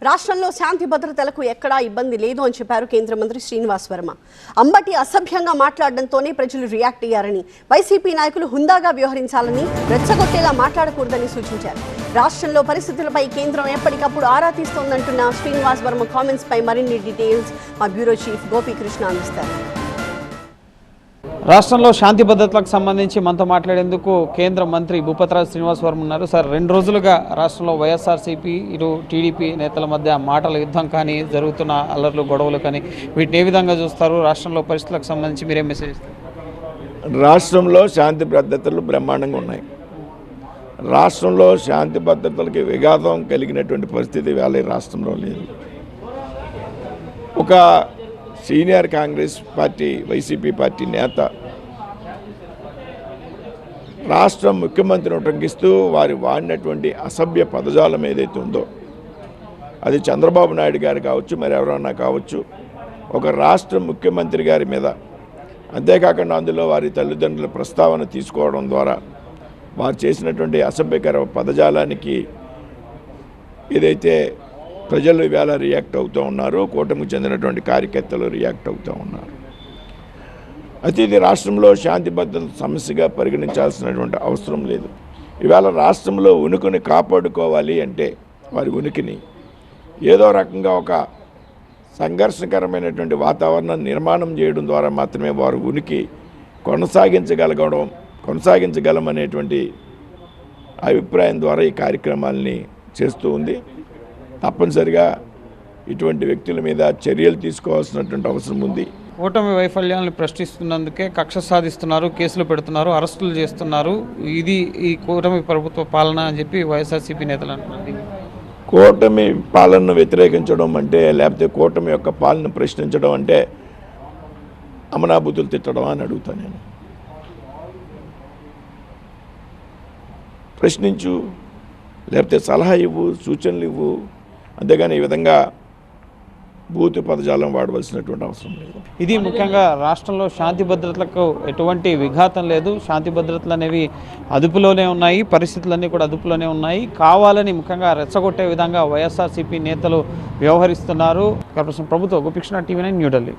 రాష్ట్రంలో శాంతి భద్రతలకు ఎక్కడా ఇబ్బంది లేదు అని చెప్పారు కేంద్ర మంత్రి శ్రీనివాస్ వర్మ. అంబటి అసభ్యంగా మాట్లాడడంతోనే ప్రజలు రియాక్ట్ అయ్యారని, వైసీపీ నాయకులు హుందాగా వ్యవహరించాలని, రెచ్చగొట్టేలా మాట్లాడకూడదని సూచించారు. రాష్ట్రంలో పరిస్థితులపై కేంద్రం ఎప్పటికప్పుడు ఆరా తీస్తోందంటున్న శ్రీనివాస్ వర్మ కామెంట్స్ పై మరిన్ని డీటెయిల్స్ మా బ్యూరో చీఫ్ గోపీకృష్ణ అందిస్తారు. రాష్ట్రంలో శాంతి భద్రతలకు సంబంధించి మనతో మాట్లాడేందుకు కేంద్ర మంత్రి భూపతిరాజు శ్రీనివాస్ వర్మ ఉన్నారు. సార్, 2 రోజులుగా రాష్ట్రంలో వైఎస్ఆర్సీపీ ఇటు టీడీపీ నేతల మధ్య మాటల యుద్ధం కానీ, జరుగుతున్న అల్లర్లు గొడవలు కానీ, వీటిని ఏ విధంగా చూస్తారు? రాష్ట్రంలో పరిస్థితులకు సంబంధించి మీరేం మెసేజ్ ఇస్తారు? రాష్ట్రంలో శాంతి భద్రతలు బ్రహ్మాండంగా ఉన్నాయి. రాష్ట్రంలో శాంతి భద్రతలకి విఘాతం కలిగినటువంటి పరిస్థితి వేళ రాష్ట్రంలో లేదు. ఒక senior Congress party YCP party నేత రాష్ట్ర ముఖ్యమంత్రిని ఉటంకిస్తూ వారి వాడినటువంటి అసభ్య పదజాలం ఏదైతే ఉందో, అది చంద్రబాబు నాయుడు గారు కావచ్చు, మరి ఎవరన్నా కావచ్చు, ఒక రాష్ట్ర ముఖ్యమంత్రి గారి మీద, అంతేకాకుండా అందులో వారి తల్లిదండ్రుల ప్రస్తావన తీసుకోవడం ద్వారా వారు చేసినటువంటి అసభ్యకర పదజాలానికి ఏదైతే ప్రజలు ఇవాళ రియాక్ట్ అవుతూ ఉన్నారు, కూటమికి చెందినటువంటి కార్యకర్తలు రియాక్ట్ అవుతూ ఉన్నారు. అయితే ఇది రాష్ట్రంలో శాంతి భద్రత సమస్యగా పరిగణించాల్సినటువంటి అవసరం లేదు. ఇవాళ రాష్ట్రంలో ఉనికిని కాపాడుకోవాలి అంటే వారి ఉనికిని ఏదో రకంగా ఒక సంఘర్షణకరమైనటువంటి వాతావరణం నిర్మాణం చేయడం ద్వారా మాత్రమే వారు ఉనికి కొనసాగించగలమనేటువంటి అభిప్రాయం ద్వారా ఈ కార్యక్రమాలని చేస్తూ ఉంది. తప్పనిసరిగా ఇటువంటి వ్యక్తుల మీద చర్యలు తీసుకోవాల్సినటువంటి అవసరం ఉంది. కూటమి వైఫల్యాలను ప్రశ్నిస్తున్నందుకే కక్ష సాధిస్తున్నారు, కేసులు పెడుతున్నారు, అరెస్టులు చేస్తున్నారు. ఇది ఈ కూటమి ప్రభుత్వ పాలన అని చెప్పి వైఎస్ఆర్సీపీ నేతలు అంటున్నారు. కూటమి పాలనను వ్యతిరేకించడం అంటే, లేకపోతే కూటమి యొక్క పాలన ప్రశ్నించడం అంటే అమనాభూతులు తిట్టడం అని అడుగుతాను నేను. ప్రశ్నించు, లేకపోతే సలహా ఇవ్వు, సూచనలు ఇవ్వు, అంతేగాని ఈ విధంగా బూతు పదజాలం వాడవలసినటువంటి అవసరం లేదు. ఇది ముఖ్యంగా రాష్ట్రంలో శాంతి భద్రతలకు ఎటువంటి విఘాతం లేదు. శాంతి భద్రతలు అనేవి అదుపులోనే ఉన్నాయి, పరిస్థితులన్నీ కూడా అదుపులోనే ఉన్నాయి. కావాలని ముఖ్యంగా రెచ్చగొట్టే విధంగా వైఎస్ఆర్సీపీ నేతలు వ్యవహరిస్తున్నారు. ప్రభుత్వ గోపీకృష్ణ, TV9 న్యూఢిల్లీ.